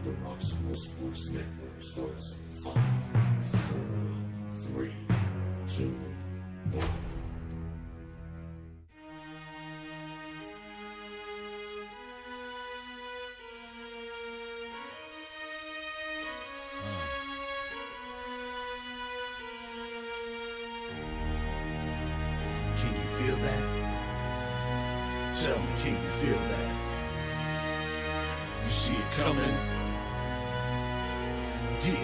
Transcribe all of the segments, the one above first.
The Roxamore Sports Network starts in 5, 4, 3, 2, 1. Can you feel that? Tell me, can you feel that? You see it coming? Yeah,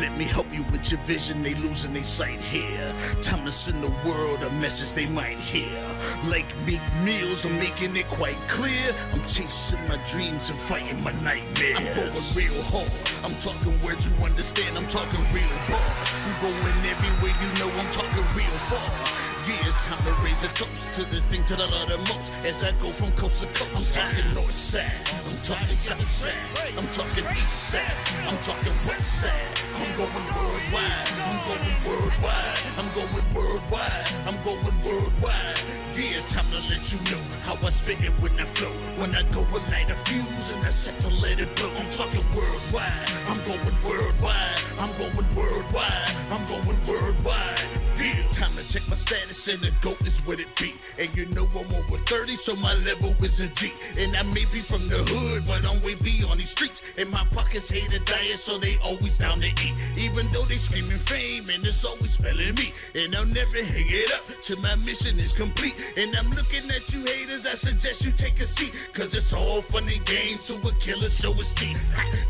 let me help you with your vision, they losing their sight here. Time to send the world a message they might hear. Like Meek Mills, I'm making it quite clear. I'm chasing my dreams and fighting my nightmares. I'm going real hard, I'm talking words you understand, I'm talking real bars. I'm going everywhere, you know I'm talking real far. Yeah, it's time to raise a toast to this thing to the love the most. As I go from coast to coast, I'm talking north side, I'm talking south side, I'm talking east side, I'm talking west side. I'm going worldwide, I'm going worldwide, I'm going worldwide, I'm going worldwide. Yeah, it's time to let you know how I spit it when I flow. When I go and light a fuse and I set to let it blow. I'm talking worldwide, I'm going worldwide, I'm going worldwide, I'm going worldwide. Yeah, time to check my status and the GOAT is what it be. And you know I'm over 30, so my level is a G. And I may be from the hood, but I'm way beyond these streets. And my pockets hate a diet, so they always down to eat. Even though they screaming fame, and it's always spelling me. And I'll never hang it up till my mission is complete. And I'm looking at you haters, I suggest you take a seat. Cause it's all funny game to a killer show his teeth.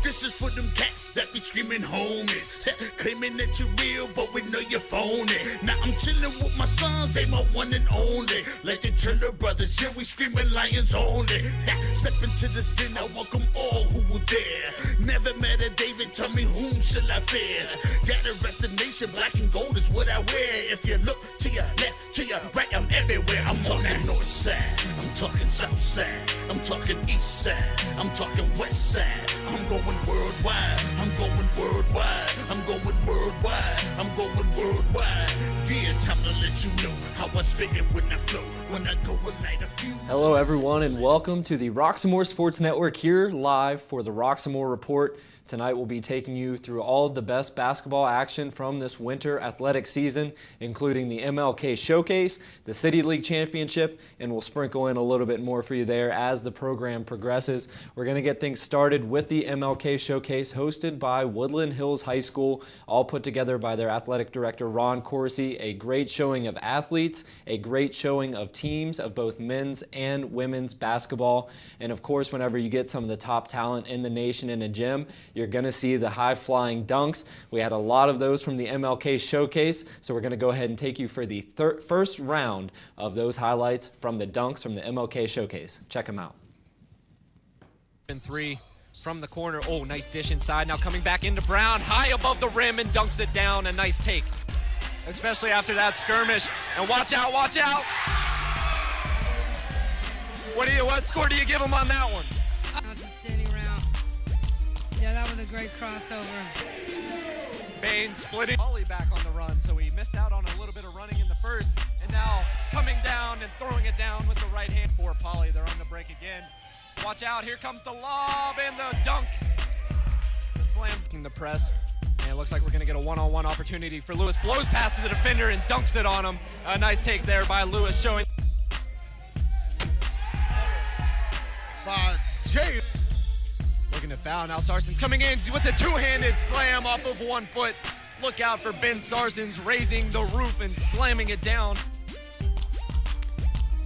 This is for them cats that be screaming homies. Claiming that you're real, but we know you're phony. Now I'm chillin' with my sons, they my one and only. Like the Triller brothers, yeah, we screamin' lions only. Step into this den, I welcome all who will dare. Never met a David, tell me whom shall I fear? Gotta rep the nation, black and gold is what I wear. If you look to your left, to your right, I'm everywhere. I'm talking north side, I'm talking south side, I'm talking east side, I'm talking west side. I'm going worldwide, I'm going worldwide, I'm going worldwide, I'm going worldwide. Yeah, it's time to let you know how I spit it when I flow. When I go and light a fuse. Hello everyone and welcome to the Roxamore Sports Network here live for the Roxamore Report. Tonight we'll be taking you through all of the best basketball action from this winter athletic season, including the MLK Showcase, the City League Championship, and we'll sprinkle in a little bit more for you there as the program progresses. We're going to get things started with the MLK Showcase hosted by Woodland Hills High School, all put together by their athletic director Ron Corsi. A great showing of athletes, a great showing of teams of both men's and women's basketball, and of course whenever you get some of the top talent in the nation in a gym, you're going to see the high-flying dunks. We had a lot of those from the MLK Showcase, so we're going to go ahead and take you for the first round of those highlights from the dunks from the MLK Showcase. Check them out. And three from the corner. Oh, nice dish inside. Now coming back into Brown, high above the rim and dunks it down. A nice take, especially after that skirmish. And watch out, watch out. What score do you give him on that one? Just standing around. Yeah, that was a great crossover. Bain splitting. Polly back on the run, so he missed out on a little bit of running in the first, and now coming down and throwing it down with the right hand for Polly. They're on the break again. Watch out, here comes the lob and the dunk. The slam in the press. And it looks like we're going to get a one-on-one opportunity for Lewis. Blows past to the defender and dunks it on him. A nice take there by Lewis, showing. By Jay. Looking to foul. Now Sarson's coming in with a two-handed slam off of 1 foot. Look out for Ben Sarson's raising the roof and slamming it down.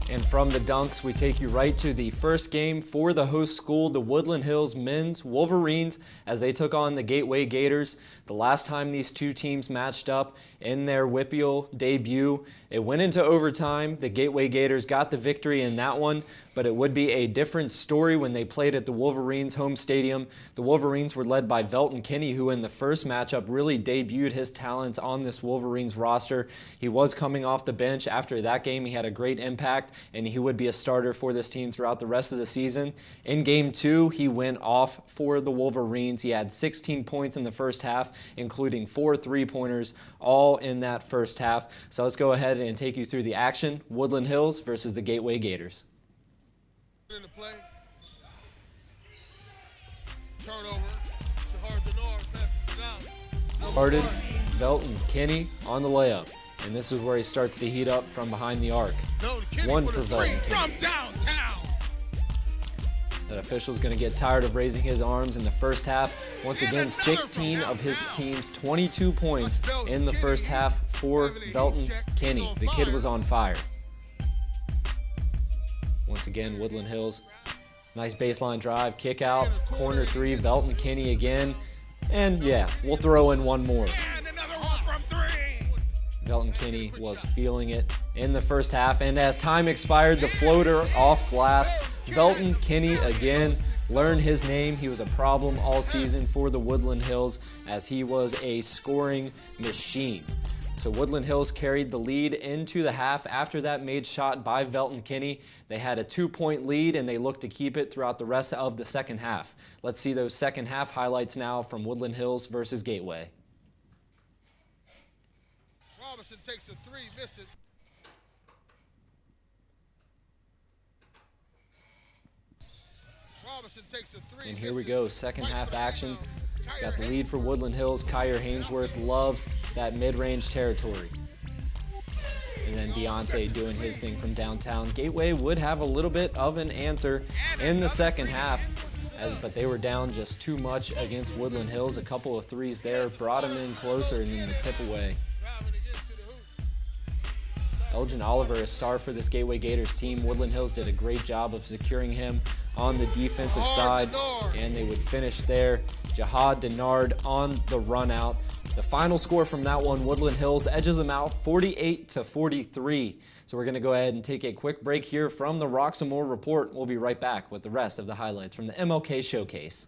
And from the dunks, we take you right to the first game for the host school, the Woodland Hills men's Wolverines, as they took on the Gateway Gators. The last time these two teams matched up in their WPIAL debut, it went into overtime. The Gateway Gators got the victory in that one, but it would be a different story when they played at the Wolverines' home stadium. The Wolverines were led by Velton Kinney, who in the first matchup really debuted his talents on this Wolverines roster. He was coming off the bench. After that game, he had a great impact, and he would be a starter for this team throughout the rest of the season. In Game 2, he went off for the Wolverines. He had 16 points in the first half, including 4 3-pointers, all in that first half. So let's go ahead and take you through the action. Woodland Hills versus the Gateway Gators. In the play. Turnover. Denard messes it out. Started Velton Kinney on the layup. And this is where he starts to heat up from behind the arc. One for Velton Kinney. From downtown. That official's going to get tired of raising his arms in the first half. Once again, 16 of his team's 22 points in the first half for Velton Kinney. The kid was on fire. Once again, Woodland Hills. Nice baseline drive, kick out, corner three, Velton Kinney again. And yeah, we'll throw in one more. Velton Kinney was feeling it in the first half, and as time expired, the floater off glass. Velton Kinney again learned his name. He was a problem all season for the Woodland Hills as he was a scoring machine. So Woodland Hills carried the lead into the half after that made shot by Velton Kinney. They had a 2-point lead and they looked to keep it throughout the rest of the second half. Let's see those second half highlights now from Woodland Hills versus Gateway. Robinson takes a three, miss it. Robinson takes a three. And here we go, second half action. Got the lead for Woodland Hills. Kyer Hainsworth loves that mid-range territory. And then Deontay doing his thing from downtown. Gateway would have a little bit of an answer in the second half, but they were down just too much against Woodland Hills. A couple of threes there brought them in closer and then the tip away. Elgin Oliver, a star for this Gateway Gators team. Woodland Hills did a great job of securing him on the defensive side, and they would finish there. Jihad Denard on the run out. The final score from that one, Woodland Hills edges them out 48-43. So we're going to go ahead and take a quick break here from the Roxamore Report. We'll be right back with the rest of the highlights from the MLK Showcase.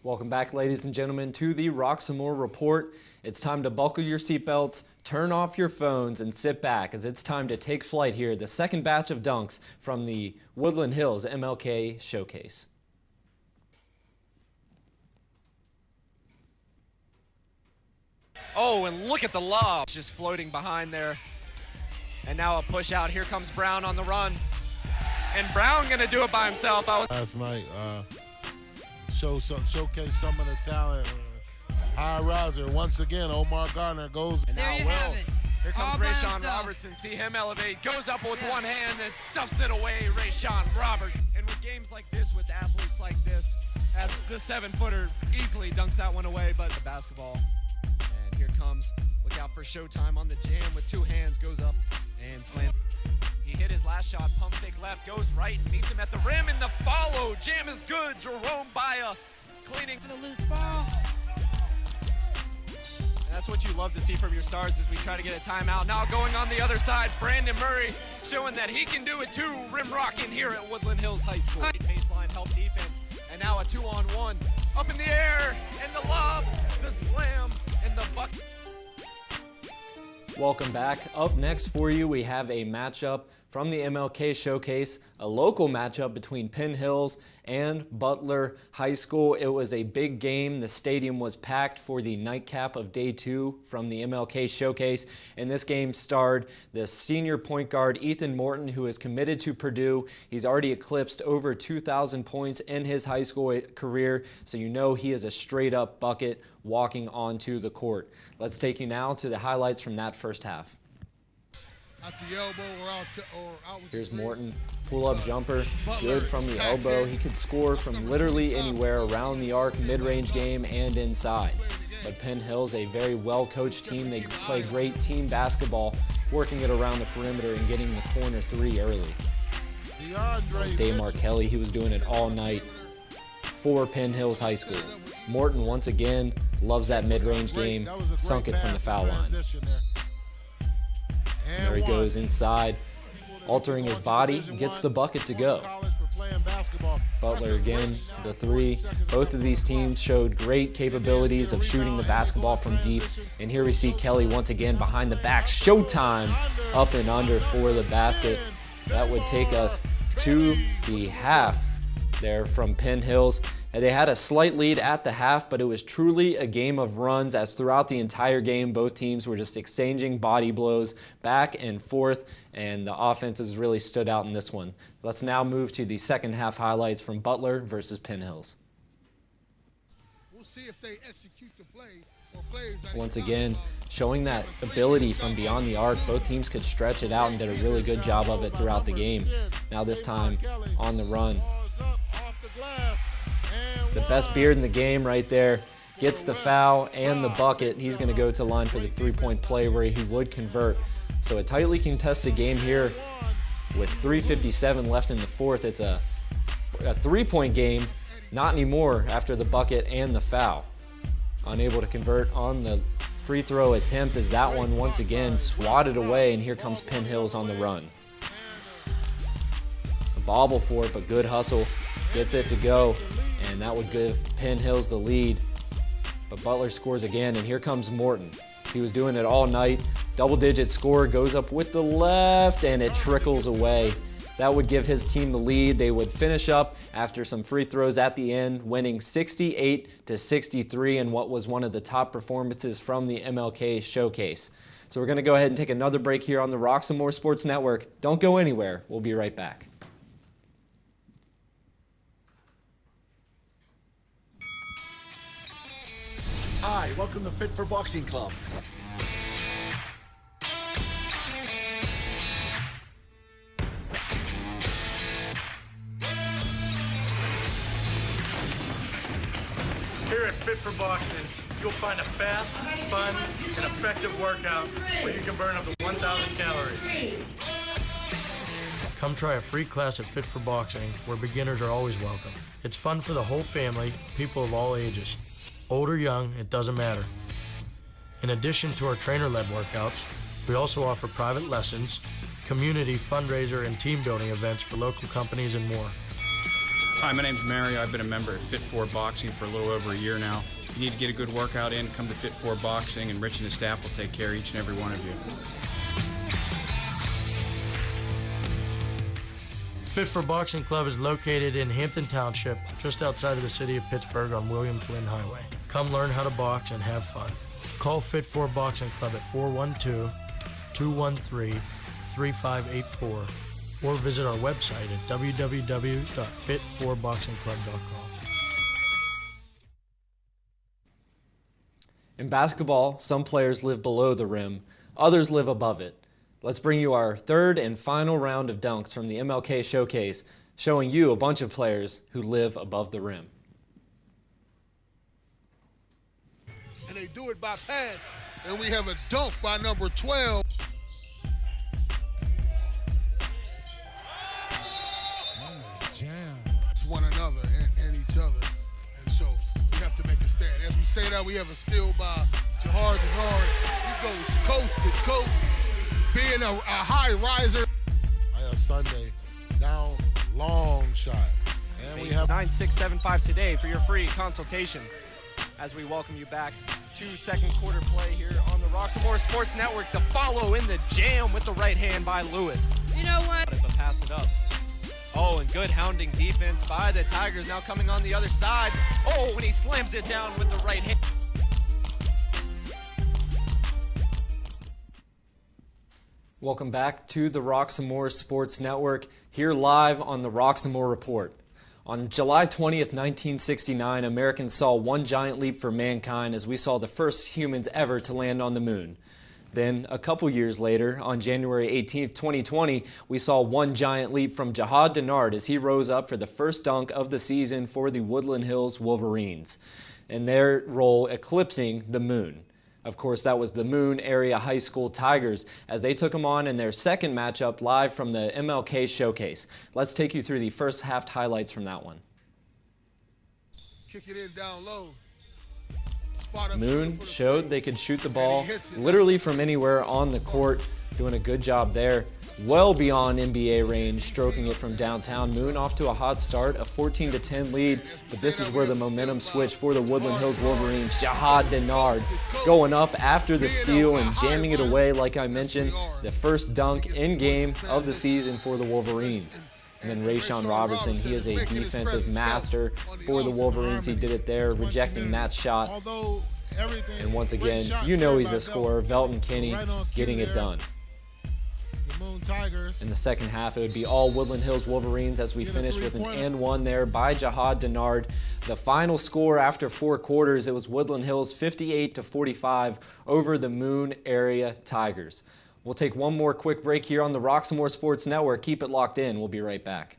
Welcome back, ladies and gentlemen, to the Roxamore Report. It's time to buckle your seatbelts, turn off your phones, and sit back as it's time to take flight here, the second batch of dunks from the Woodland Hills MLK Showcase. Oh, and look at the lob. Just floating behind there. And now a push out. Here comes Brown on the run. And Brown going to do it by himself. Last night, showcase some of the talent. High riser. Once again, Omar Garner goes. And There now you Will. have it. Here comes All by Rayshawn himself. Robertson. See him elevate. Goes up with Yes. one hand and stuffs it away. Rayshawn Roberts. And with games like this, with athletes like this, as the 7-footer easily dunks that one away, but the basketball. And here comes, look out for Showtime on the jam with two hands, goes up and slam. He hit his last shot, pump fake left, goes right and meets him at the rim in the follow. Jam is good. Jerome Baya cleaning. For the loose ball. That's what you love to see from your stars as we try to get a timeout. Now going on the other side, Brandon Murray showing that he can do it too. Rim rocking here at Woodland Hills High School. Baseline help defense, and now a 2-on-1. Up in the air, and the lob, the slam, and the bucket. Welcome back. Up next for you, we have a matchup from the MLK Showcase, a local matchup between Penn Hills and Butler High School. It was a big game. The stadium was packed for the nightcap of day 2 from the MLK Showcase, and this game starred the senior point guard Ethan Morton, who is committed to Purdue. He's already eclipsed over 2,000 points in his high school career, so you know he is a straight-up bucket walking onto the court. Let's take you now to the highlights from that first half. At the elbow or out with Here's the Morton, pull-up jumper, good from the elbow. He could score from literally anywhere around the arc, mid-range game, and inside. But Penn Hills, a very well-coached team, they play great team basketball, working it around the perimeter and getting the corner 3 early. Damar Kelly, he was doing it all night for Penn Hills High School. Morton, once again, loves that mid-range game, sunk it from the foul line. There he goes inside, altering his body, gets the bucket to go. Butler again, the 3. Both of these teams showed great capabilities of shooting the basketball from deep. And here we see Kelly once again behind the back. Showtime, up and under for the basket. That would take us to the half there from Penn Hills. They had a slight lead at the half, but it was truly a game of runs, as throughout the entire game, both teams were just exchanging body blows back and forth, and the offenses really stood out in this one. Let's now move to the second half highlights from Butler versus Penn Hills. We'll see if they execute the play or plays that Once again, showing that ability from beyond the arc, both teams could stretch it out and did a really good job of it throughout the game. Now this time on the run. The best beard in the game right there gets the foul and the bucket. He's going to go to line for the 3-point play where he would convert. So a tightly contested game here with 3:57 left in the fourth. It's a 3-point game, not anymore after the bucket and the foul. Unable to convert on the free throw attempt as that one once again swatted away, and here comes Penn Hills on the run. A bobble for it, but good hustle. Gets it to go, and that would give Penn Hills the lead. But Butler scores again, and here comes Morton. He was doing it all night. Double-digit score, goes up with the left, and it trickles away. That would give his team the lead. They would finish up after some free throws at the end, winning 68-63 in what was one of the top performances from the MLK Showcase. So we're going to go ahead and take another break here on the Roxamore Sports Network. Don't go anywhere. We'll be right back. Hi, welcome to Fit for Boxing Club. Here at Fit for Boxing, you'll find a fast, fun, and effective workout where you can burn up to 1,000 calories. Come try a free class at Fit for Boxing, where beginners are always welcome. It's fun for the whole family, people of all ages. Old or young, it doesn't matter. In addition to our trainer-led workouts, we also offer private lessons, community fundraiser and team building events for local companies and more. Hi, my name's Mario. I've been a member at Fit4 Boxing for a little over a year now. If you need to get a good workout in, come to Fit4 Boxing, and Rich and his staff will take care of each and every one of you. Fit for Boxing Club is located in Hampton Township, just outside of the city of Pittsburgh on William Flynn Highway. Come learn how to box and have fun. Call Fit for Boxing Club at 412-213-3584 or visit our website at www.fit4boxingclub.com. In basketball, some players live below the rim, others live above it. Let's bring you our third and final round of dunks from the MLK Showcase, showing you a bunch of players who live above the rim. And they do it by pass, and we have a dunk by number 12. Jam. One another and each other, and so we have to make a stand. As we say that, we have a steal by Jahar Denard. He goes coast to coast, being a high riser. Sunday, down, long shot. And we have 9675 today for your free consultation. as we welcome you back to second quarter play here on the Roxamore Sports Network. The follow in the jam with the right hand by Lewis. You know what? But pass it up. Oh, and good hounding defense by the Tigers. Now coming on the other side. Oh, when he slams it down with the right hand. Welcome back to the Roxamore Sports Network, here live on the Roxamore Report. On July 20th, 1969, Americans saw one giant leap for mankind as we saw the first humans ever to land on the moon. Then, a couple years later, on January 18th, 2020, we saw one giant leap from Jihad Denard as he rose up for the first dunk of the season for the Woodland Hills Wolverines, and their role eclipsing the moon. Of course, that was the Moon Area High School Tigers as they took them on in their second matchup live from the MLK Showcase. Let's take you through the first half highlights from that one. Kick it in down low. Moon showed they could shoot the ball literally from anywhere on the court, doing a good job there. Well beyond NBA range, stroking it from downtown. Moon off to a hot start, a 14-10 lead, but this is where the momentum switched for the Woodland Hills Wolverines. Jihad Denard going up after the steal and jamming it away, like I mentioned, the first dunk in game of the season for the Wolverines. And then Rayshawn Robertson, he is a defensive master for the Wolverines. He did it there, rejecting that shot. And once again, you know he's a scorer. Velton Kinney getting it done. In the second half, it would be all Woodland Hills Wolverines as we finish with an and one there by Jihad Denard. The final score after 4 quarters, it was Woodland Hills 58-45 over the Moon Area Tigers. We'll take one more quick break here on the Roxamore Sports Network. Keep it locked in. We'll be right back.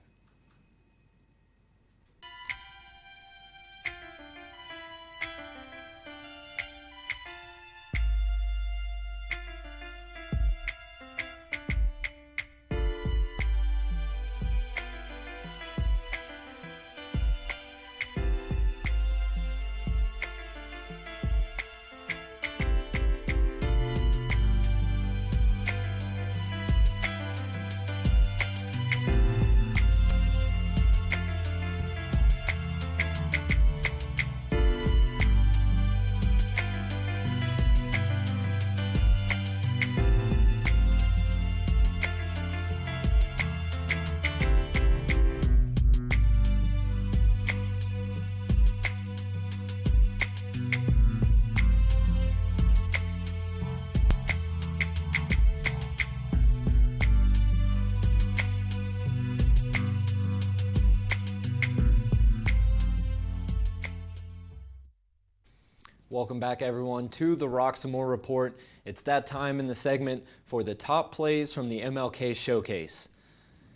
Welcome back, everyone, to the Roxamore Report. It's that time in the segment for the top plays from the MLK Showcase.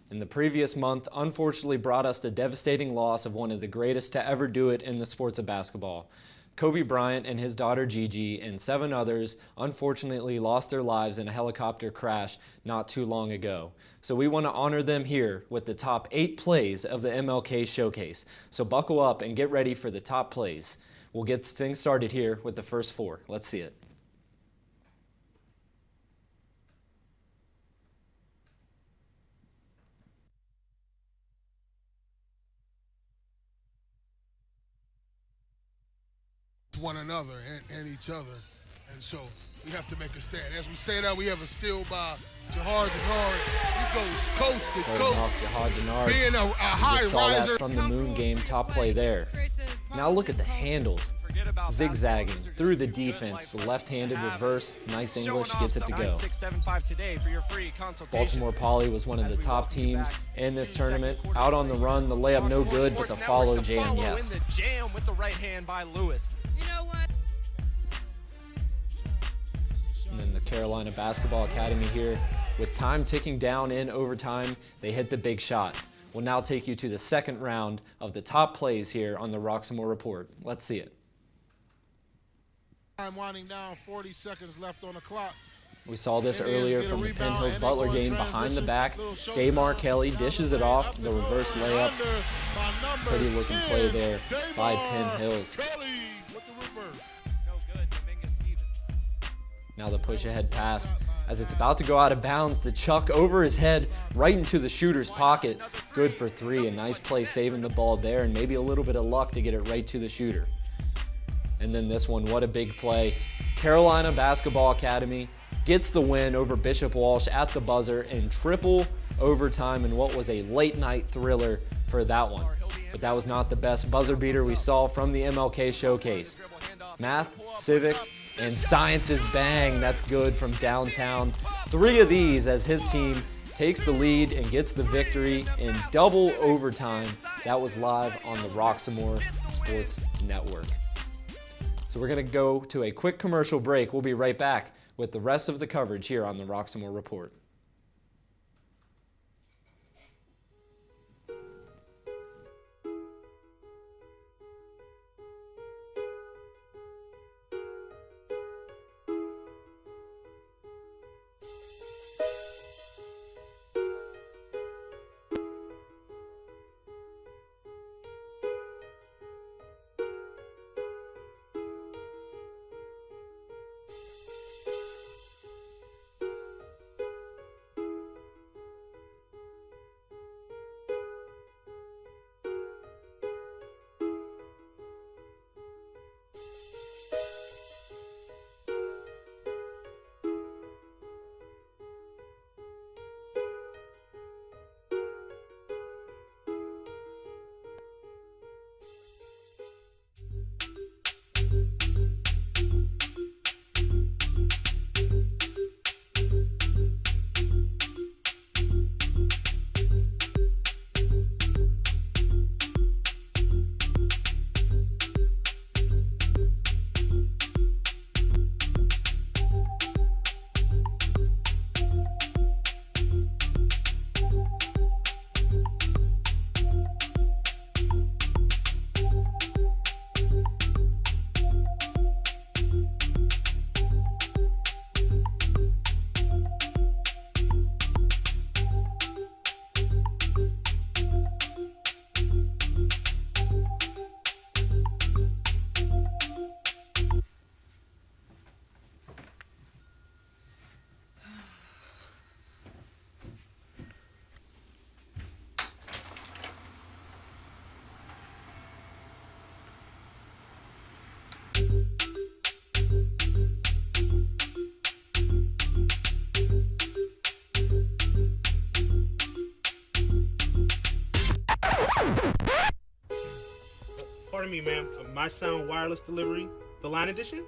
In the previous month, unfortunately brought us the devastating loss of one of the greatest to ever do it in the sports of basketball. Kobe Bryant and his daughter Gigi and 7 others unfortunately lost their lives in a helicopter crash not too long ago. So we want to honor them here with the top 8 plays of the MLK Showcase. So buckle up and get ready for the top plays. We'll get things started here with the first 4. Let's see it. One another and each other, and so we have to make a stand. As we say that, we have a steal by Jihad Denard. He goes coast to Starting coast. off Jihad Denard. Being a high saw riser. that from the Moon game, top play there. Now look at the handles. Zigzagging through the defense, left-handed reverse, nice English, gets it to go. Baltimore Poly was one of the top teams in this tournament. Out on the run, the layup no good, but the follow jam, yes. With the right hand by Lewis. You know what? And then the Carolina Basketball Academy here, with time ticking down in overtime, they hit the big shot. We'll now take you to the second round of the top plays here on the Roxamore Report. Let's see it. Time winding down, 40 seconds left on the clock. We saw this earlier from the Penn Hills Butler game. Behind the back, Damar Kelly dishes it off, the reverse layup. Pretty looking play there by Penn Hills. Now the push ahead pass. As it's about to go out of bounds, the chuck over his head right into the shooter's pocket. Good for 3, a nice play saving the ball there, and maybe a little bit of luck to get it right to the shooter. And then this one, what a big play. Carolina Basketball Academy gets the win over Bishop Walsh at the buzzer in triple overtime in what was a late night thriller for that one. But that was not the best buzzer beater we saw from the MLK Showcase. Math, civics, and sciences bang, that's good from downtown. 3 of these as his team takes the lead and gets the victory in double overtime. That was live on the Roxamore Sports Network. So we're going to go to a quick commercial break. We'll be right back with the rest of the coverage here on the Roxamore Report. Pardon me, ma'am. My Sound Wireless Delivery, the line edition?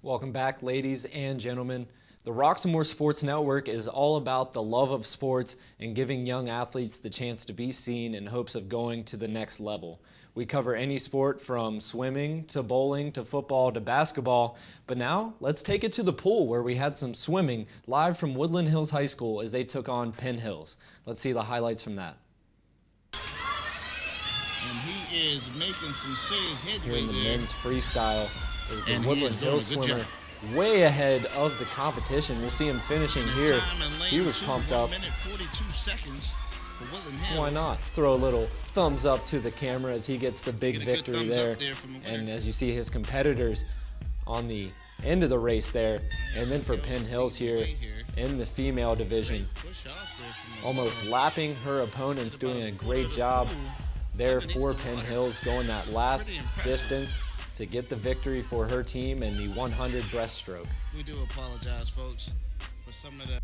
Welcome back, ladies and gentlemen. The Roxamore Sports Network is all about the love of sports and giving young athletes the chance to be seen in hopes of going to the next level. We cover any sport from swimming to bowling to football to basketball, but now let's take it to the pool where we had some swimming live from Woodland Hills High School as they took on Penn Hills. Let's see the highlights from that. And he is making some serious headway Here in the there. men's freestyle, it was the And he Woodland is doing Hills a good swimmer job. way ahead of the competition. We'll see him finishing here. Time and lane He was two, pumped 1 up. minute 42 seconds for Woodland Hills. Why not? Throw a little thumbs up to the camera as he gets the big Get a good victory thumbs there. up there from the winner. And as you see his competitors on the end of the race there. And then for Penn Hills here in the female division, Push off there from the almost lapping her opponents, doing a great job there for Penn Hills, going that last distance to get the victory for her team in the 100 breaststroke. We do apologize, folks, for some of that.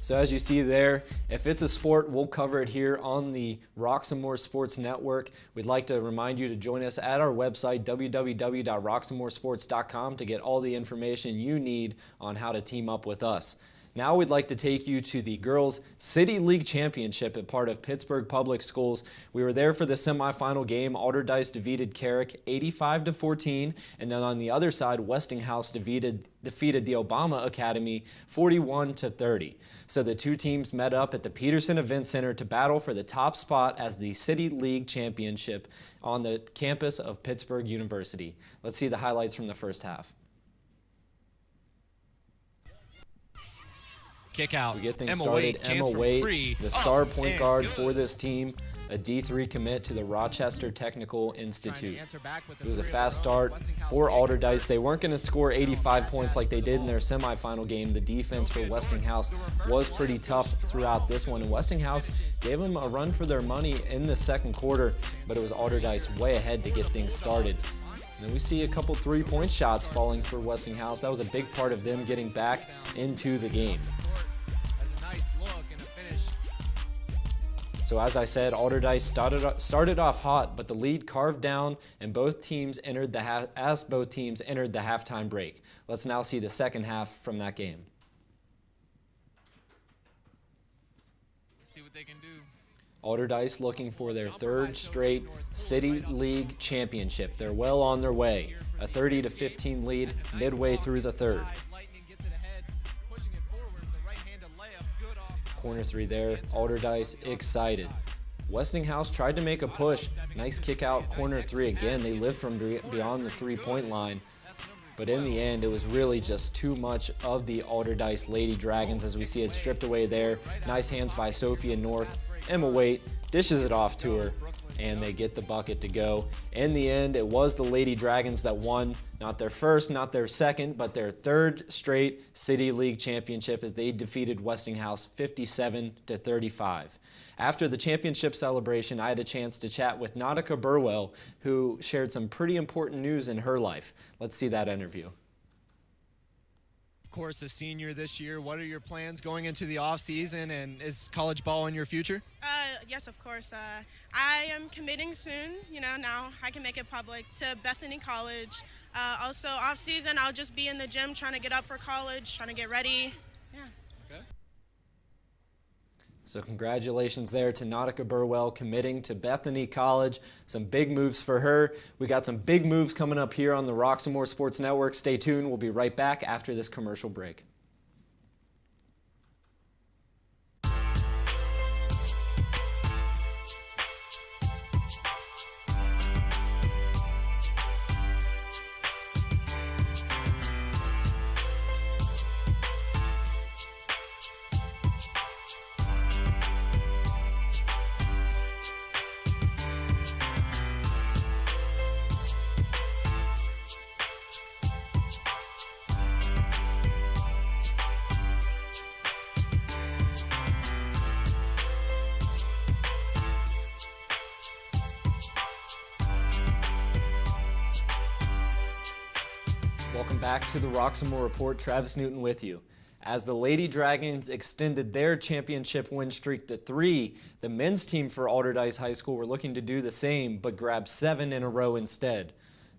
So as you see there, if it's a sport, we'll cover it here on the Roxamore Sports Network. We'd like to remind you to join us at our website, www.roxamoresports.com, to get all the information you need on how to team up with us. Now we'd like to take you to the Girls City League Championship at part of Pittsburgh Public Schools. We were there for the semifinal game. Allderdice defeated Carrick 85-14, and then on the other side, Westinghouse defeated the Obama Academy 41-30. So the two teams met up at the Peterson Event Center to battle for the top spot as the City League Championship on the campus of Pittsburgh University. Let's see the highlights from the first half. Kick out. We get things Emma started. Waite, Emma chance Waite, from three. the star Up point and guard good. for this team, a D3 commit to the Rochester Technical Institute. It was a fast start for Allderdice. They weren't going to score 85 points like they did in their semifinal game. The defense for Westinghouse was pretty tough throughout this one, and Westinghouse gave them a run for their money in the second quarter, but it was Allderdice way ahead to get things started. And then we see a couple three-point shots falling for Westinghouse. That was a big part of them getting back into the game. So as I said, Allderdice started off hot, but the lead carved down, and both teams entered the halftime break. Let's now see the second half from that game. See what they can do. Allderdice looking for their third straight City League Championship. They're well on their way. A 30-15 lead midway through the third. Corner three there, Allderdice excited. Westinghouse tried to make a push. Nice kick out, corner three again. They lived from beyond the three-point line. But in the end, it was really just too much of the Allderdice Lady Dragons as we see it stripped away there. Nice hands by Sophia North. Emma Waite dishes it off to her, and they get the bucket to go. In the end, it was the Lady Dragons that won, not their first, not their second, but their third straight City League Championship as they defeated Westinghouse 57-35. After the championship celebration, I had a chance to chat with Nautica Burwell, who shared some pretty important news in her life. Let's see that interview. Of course, a senior this year. What are your plans going into the off season, and is college ball in your future? Yes, of course. I am committing soon. Now I can make it public to Bethany College. Also, off season, I'll just be in the gym trying to get up for college, trying to get ready. Yeah. Okay. So congratulations there to Nautica Burwell committing to Bethany College. Some big moves for her. We got some big moves coming up here on the Roxamore Sports Network. Stay tuned. We'll be right back after this commercial break. Welcome back to the Roxamore Report. Travis Newton with you. As the Lady Dragons extended their championship win streak to 3, the men's team for Allderdice High School were looking to do the same, but grabbed 7 in a row instead.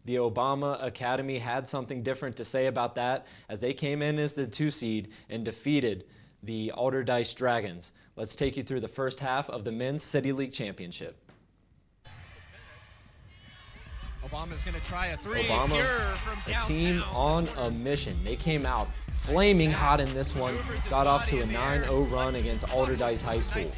The Obama Academy had something different to say about that as they came in as the 2 seed and defeated the Allderdice Dragons. Let's take you through the first half of the men's City League Championship. Obama's going to try a three. Obama, Pure from a downtown. team on a mission. They came out flaming hot in this one, got off to a 9-0 run against Allderdice High School.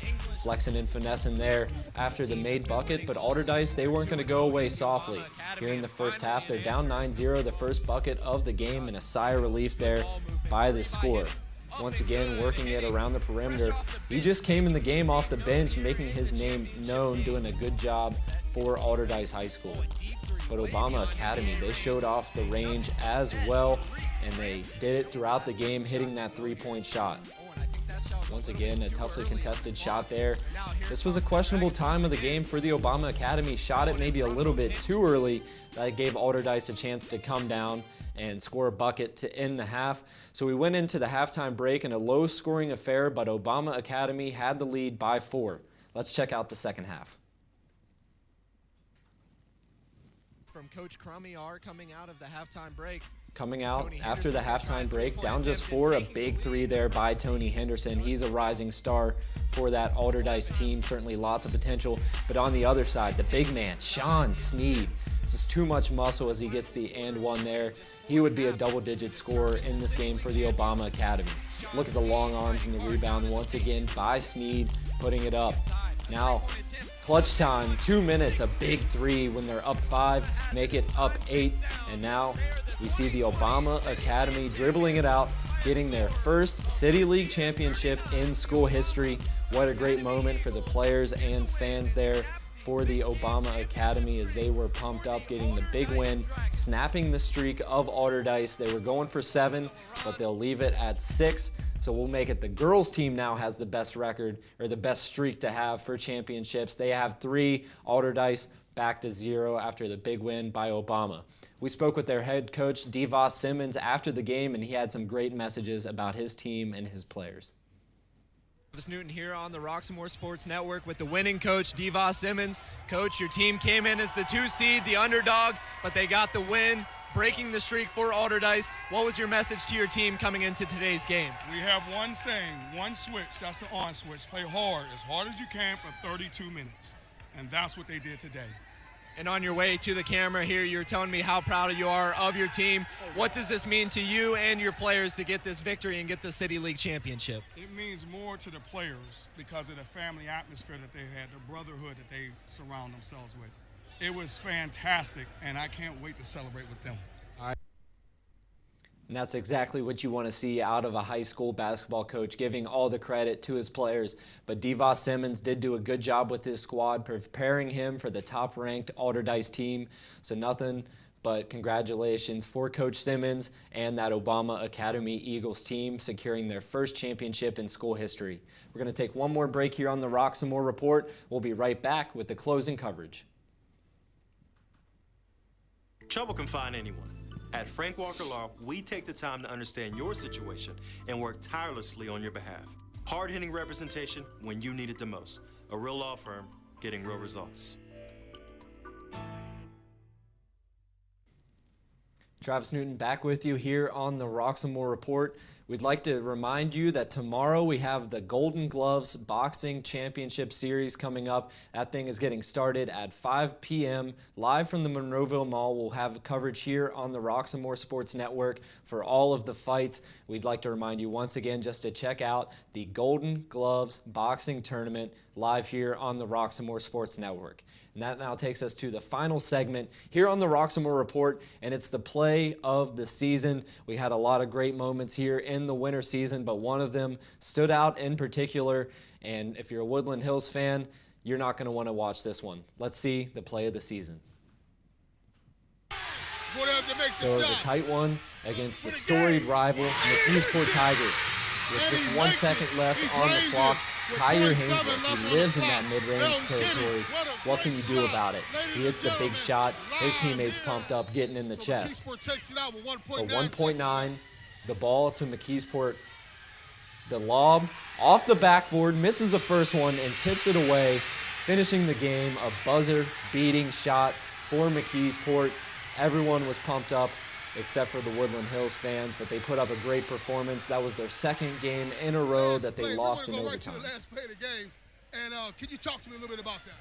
Flexing and finessing there after the made bucket, but Allderdice, they weren't going to go away softly. Here in the first half, they're down 9-0, the first bucket of the game, and a sigh of relief there by the scorer. Once again, working it around the perimeter. He just came in the game off the bench, making his name known, doing a good job for Allderdice High School. But Obama Academy, they showed off the range as well, and they did it throughout the game, hitting that three-point shot. Once again, a toughly contested shot there. This was a questionable time of the game for the Obama Academy. Shot it maybe a little bit too early. That gave Allderdice a chance to come down and score a bucket to end the half. So we went into the halftime break in a low-scoring affair, but Obama Academy had the lead by 4. Let's check out the second half. From Coach Crummy are coming out of the halftime break. coming out after the halftime break, down just 4, a big 3 there by Tony Henderson. He's a rising star for that Alderdice team, certainly lots of potential. But on the other side, the big man, Sean Sneed, just too much muscle as he gets the and one there. He would be a double-digit scorer in this game for the Obama Academy. Look at the long arms and the rebound once again by Sneed, putting it up. Now, clutch time, 2 minutes, a big 3 when they're up 5, make it up 8, and now we see the Obama Academy dribbling it out, getting their first City League championship in school history. What a great moment for the players and fans there for the Obama Academy as they were pumped up, getting the big win, snapping the streak of Alderdice. They were going for 7, but they'll leave it at 6. So we'll make it the girls team now has the best record, or the best streak to have for championships. They have 3, Alderdice back to 0 after the big win by Obama. We spoke with their head coach, DeVos Simmons, after the game, and he had some great messages about his team and his players. Travis Newton here on the Roxamore Sports Network with the winning coach, DeVos Simmons. Coach, your team came in as the 2 seed, the underdog, but they got the win, breaking the streak for Alderdice. What was your message to your team coming into today's game? We have one thing, one switch, that's the on switch. Play hard as you can for 32 minutes. And that's what they did today. And on your way to the camera here, you're telling me how proud you are of your team. What does this mean to you and your players to get this victory and get the City League championship? It means more to the players because of the family atmosphere that they had, the brotherhood that they surround themselves with. It was fantastic, and I can't wait to celebrate with them. All right. And that's exactly what you want to see out of a high school basketball coach, giving all the credit to his players. But DeVos Simmons did do a good job with his squad, preparing him for the top-ranked Alderdice team. So nothing but congratulations for Coach Simmons and that Obama Academy Eagles team securing their first championship in school history. We're going to take one more break here on the Roxamore Report. We'll be right back with the closing coverage. Trouble can find anyone. At Frank Walker Law, we take the time to understand your situation and work tirelessly on your behalf. Hard-hitting representation when you need it the most. A real law firm getting real results. Travis Newton back with you here on the Roxamore Report. We'd like to remind you that tomorrow we have the Golden Gloves Boxing Championship Series coming up. That thing is getting started at 5 p.m. live from the Monroeville Mall. We'll have coverage here on the Roxamore Sports Network for all of the fights. We'd like to remind you once again just to check out the Golden Gloves Boxing Tournament live here on the Roxamore Sports Network. And that now takes us to the final segment here on the Roxamore Report, and it's the play of the season. We had a lot of great moments here in the winter season, but one of them stood out in particular, and if you're a Woodland Hills fan, you're not going to want to watch this one. Let's see the play of the season. So it was a tight one against the storied rival McKeesport Tigers. With just 1 second left on the clock, Kyrie Hainsworth, he lives in that mid-range territory. What can you do about it? He hits the big shot. His teammates pumped up, getting in the chest. But 1.9, the ball to McKeesport. The lob off the backboard, misses the first one and tips it away, finishing the game. A buzzer-beating shot for McKeesport. Everyone was pumped up except for the Woodland Hills fans, but they put up a great performance. That was their second game in a row that they lost in overtime. Last play of the game, and can you talk to me a little bit about that?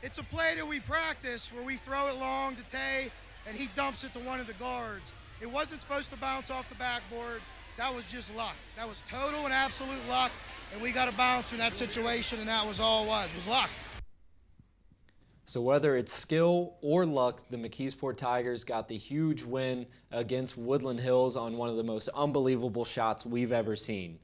It's a play that we practice where we throw it long to Tay, and he dumps it to one of the guards. It wasn't supposed to bounce off the backboard. That was just luck. That was total and absolute luck, and we got a bounce in that situation, and that was all it was. It was luck. So whether it's skill or luck, the McKeesport Tigers got the huge win against Woodland Hills on one of the most unbelievable shots we've ever seen.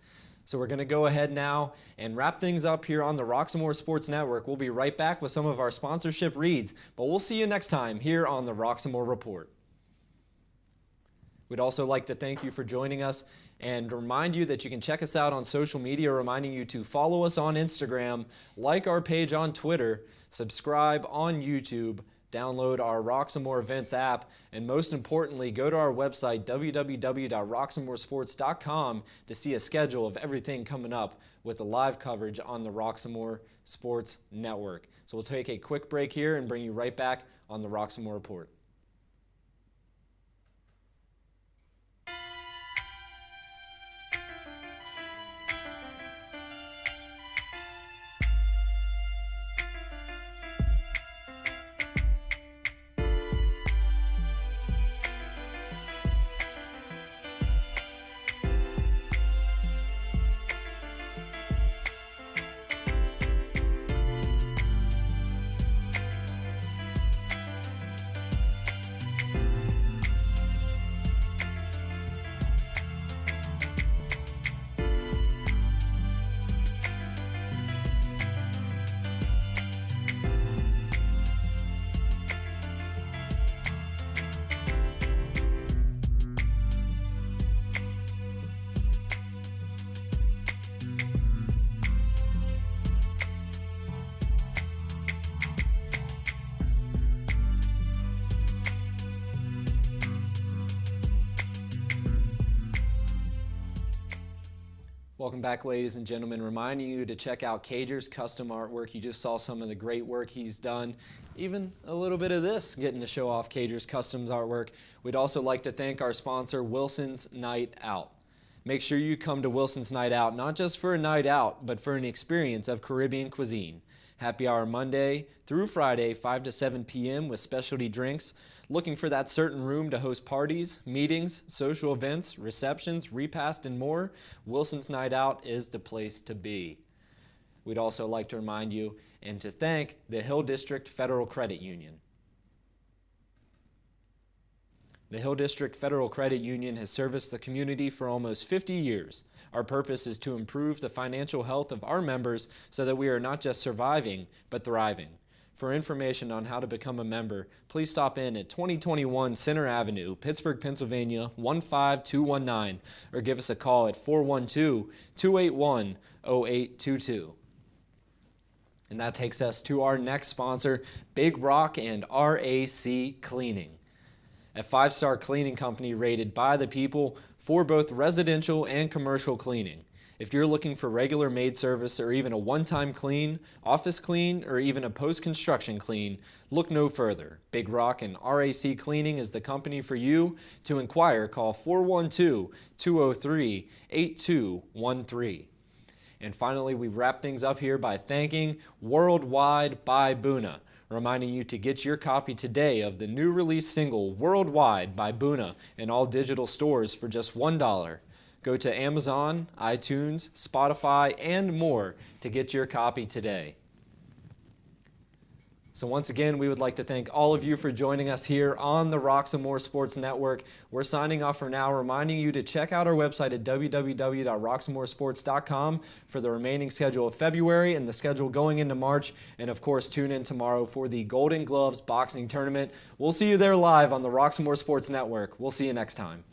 So we're going to go ahead now and wrap things up here on the Roxamore Sports Network. We'll be right back with some of our sponsorship reads, but we'll see you next time here on the Roxamore Report. We'd also like to thank you for joining us and remind you that you can check us out on social media, reminding you to follow us on Instagram, like our page on Twitter, subscribe on YouTube, download our Roxamore Events app, and most importantly, go to our website, www.roxamoresports.com, to see a schedule of everything coming up with the live coverage on the Roxamore Sports Network. So we'll take a quick break here and bring you right back on the Roxamore Report. Welcome back, ladies and gentlemen. Reminding you to check out Cager's custom artwork. You just saw some of the great work he's done. Even a little bit of this, getting to show off Cager's customs artwork. We'd also like to thank our sponsor, Wilson's Night Out. Make sure you come to Wilson's Night Out, not just for a night out, but for an experience of Caribbean cuisine. Happy hour Monday through Friday, 5 to 7 p.m. with specialty drinks. Looking for that certain room to host parties, meetings, social events, receptions, repast, and more? Wilson's Night Out is the place to be. We'd also like to remind you and to thank the Hill District Federal Credit Union. The Hill District Federal Credit Union has serviced the community for almost 50 years. Our purpose is to improve the financial health of our members so that we are not just surviving, but thriving. For information on how to become a member, please stop in at 2021 Center Avenue, Pittsburgh, Pennsylvania, 15219, or give us a call at 412-281-0822. And that takes us to our next sponsor, Big Rock and RAC Cleaning, a 5-star cleaning company rated by the people for both residential and commercial cleaning. If you're looking for regular maid service or even a one-time clean, office clean, or even a post-construction clean, look no further. Big Rock and RAC Cleaning is the company for you. To inquire, call 412-203-8213. And finally, we wrap things up here by thanking Worldwide by Boona, reminding you to get your copy today of the new release single Worldwide by Boona in all digital stores for just $1. Go to Amazon, iTunes, Spotify, and more to get your copy today. So once again, we would like to thank all of you for joining us here on the Roxamore Sports Network. We're signing off for now, reminding you to check out our website at www.roxamoresports.com for the remaining schedule of February and the schedule going into March. And of course, tune in tomorrow for the Golden Gloves Boxing Tournament. We'll see you there live on the Roxamore Sports Network. We'll see you next time.